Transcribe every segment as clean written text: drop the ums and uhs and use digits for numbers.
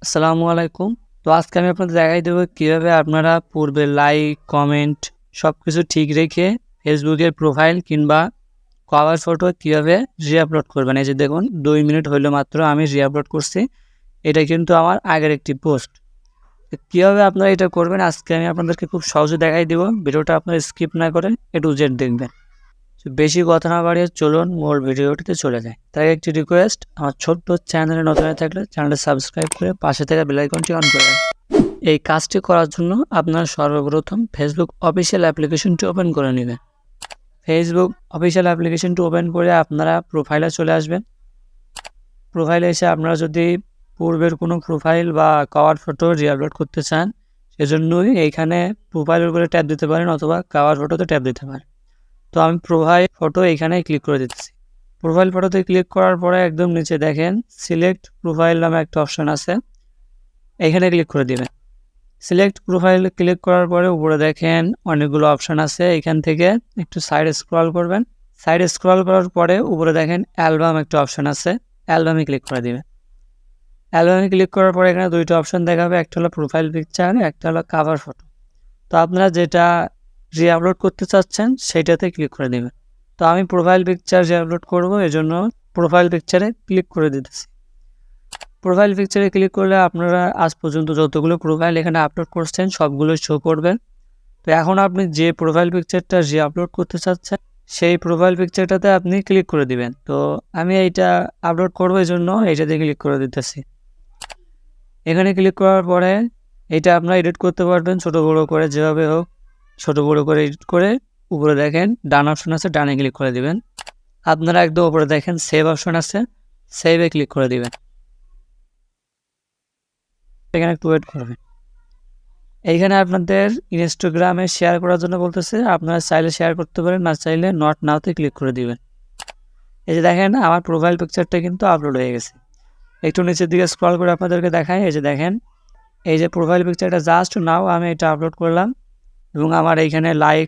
আসসালামু আলাইকুম। তো আজকে আমি আপনাদের দেখাই দেবো কীভাবে আপনারা পূর্বে লাইক, কমেন্ট সবকিছু ঠিক রেখে ফেসবুকের প্রোফাইল কিংবা কভার ফটো কীভাবে রি-আপলোড করবেন। এই যে দেখুন 2 মিনিট হইলো মাত্র আমি রি-আপলোড করছি। এটা কিন্তু আমার আগের একটি পোস্ট। তো কীভাবে আপনারা এটা করবেন আজকে আমি আপনাদেরকে খুব সহজে দেখাই দেবো। ভিডিওটা আপনারা স্কিপ না করে A to Z দেখবেন। তো বেশি কথা না বাড়িয়ে চলুন মূল ভিডিওটিতে চলে যায়। তাই একটি রিকোয়েস্ট, আমার ছোট্ট চ্যানেলে নতুন হয়ে থাকলে চ্যানেলটা সাবস্ক্রাইব করে পাশে থাকা বেল আইকনটি অন করে রাখুন। এই কাজটি করার জন্য আপনারা সর্বপ্রথম ফেসবুক অফিসিয়াল অ্যাপ্লিকেশনটি ওপেন করে নেবেন। ফেসবুক অফিসিয়াল অ্যাপ্লিকেশনটি ওপেন করে আপনারা প্রোফাইলে চলে আসবেন। প্রোফাইলে এসে আপনারা যদি পূর্বের কোনো প্রোফাইল বা কভার ফটো রি-আপলোড করতে চান, সেজন্যই এইখানে প্রোফাইলের উপরে ট্যাপ দিতে পারেন অথবা কভার ফটোতে ট্যাপ দিতে পারেন। তো আমি প্রোফাইল ফটো এইখানে ক্লিক করে দিচ্ছি। প্রোফাইল ফটোতে ক্লিক করার পরে একদম নিচে দেখেন সিলেক্ট প্রোফাইল নামে একটা অপশন আছে, এখানে ক্লিক করে দিবেন। সিলেক্ট প্রোফাইল ক্লিক করার পরে উপরে দেখেন অনেকগুলো অপশন আছে, এখান থেকে একটু সাইডে স্ক্রল করবেন। সাইডে স্ক্রল করার পরে উপরে দেখেন অ্যালবাম একটা অপশন আছে, অ্যালবামে ক্লিক করে দিবেন। অ্যালবামে ক্লিক করার পরে এখানে দুইটা অপশন দেখাবে, একটা হলো প্রোফাইল পিকচার, একটা হলো কভার ফটো। তো আপনারা যেটা রি-আপলোড করতে চাচ্ছেন সেইটাতে ক্লিক করে দেবেন। তো আমি প্রোফাইল পিকচার রি-আপলোড করবো, এজন্য প্রোফাইল পিকচারে ক্লিক করে দিতেছি। প্রোফাইল পিকচারে ক্লিক করলে আপনারা আজ পর্যন্ত যতগুলো প্রোফাইল এখানে আপলোড করছেন সবগুলো শো করবে। তো এখন আপনি যে প্রোফাইল পিকচারটা রি-আপলোড করতে চাচ্ছেন সেই প্রোফাইল পিকচারটাতে আপনি ক্লিক করে দিবেন। তো আমি এইটা আপলোড করবো, এই জন্য এইটাতে ক্লিক করে দিতেছি। এখানে ক্লিক করার পরে এটা আপনারা এডিট করতে পারবেন ছোটো বড়ো করে, যেভাবে হোক ছোটো বড়ো করে এডিট করে উপরে দেখেন ডান অপশন আছে, ডানে ক্লিক করে দিবেন। আপনারা একদম উপরে দেখেন সেভ অপশন আছে, সেভে ক্লিক করে দিবেন। এখানে একটু ওয়েট করবেন। এইখানে আপনাদের ইনস্টাগ্রামে শেয়ার করার জন্য বলতেছে, আপনারা চাইলে শেয়ার করতে পারেন, না চাইলে নট নাওতে ক্লিক করে দিবেন। এই যে দেখেন আমার প্রোফাইল পিকচারটা কিন্তু আপলোড হয়ে গেছে। একটু নিচের দিকে স্ক্রল করে আপনাদেরকে দেখাই, এই যে দেখেন এই যে প্রোফাইল পিকচারটা জাস্ট নাও আমি এটা আপলোড করলাম এবং আমার এইখানে লাইক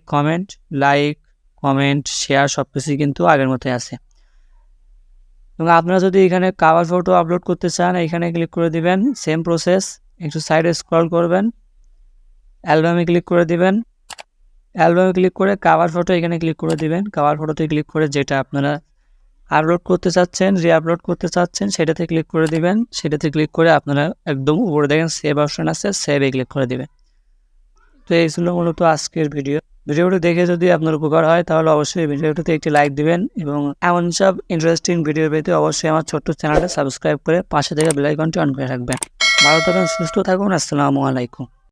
কমেন্ট শেয়ার সব কিছুই কিন্তু আগের মতোই আছে। এবং আপনারা যদি এখানে কভার ফটো আপলোড করতে চান এখানে ক্লিক করে দিবেন, সেম প্রসেস, একটু সাইডে স্ক্রল করবেন, অ্যালবামে ক্লিক করে দিবেন। অ্যালবামে ক্লিক করে কভার ফটো এখানে ক্লিক করে দিবেন। কভার ফটোতে ক্লিক করে যেটা আপনারা আপলোড করতে চাচ্ছেন, রি-আপলোড করতে চাচ্ছেন সেটাতে ক্লিক করে দিবেন। সেটাতে ক্লিক করে আপনারা একদম উপরে দেখেন সেভ অপশন আছে, সেভে ক্লিক করে দিবেন। তো এই ছিল মূলত আজকের ভিডিওটি দেখে যদি আপনার উপকার হয় তাহলে অবশ্যই ভিডিওটিতে একটি লাইক দিবেন এবং এমন সব ইন্টারেস্টিং ভিডিও পেতে অবশ্যই আমার ছোট্ট চ্যানেলটা সাবস্ক্রাইব করে পাশে থেকে বেল আইকনটি অন করে রাখবেন। ভালো থাকুন, সুস্থ থাকুন, আসসালামু আলাইকুম।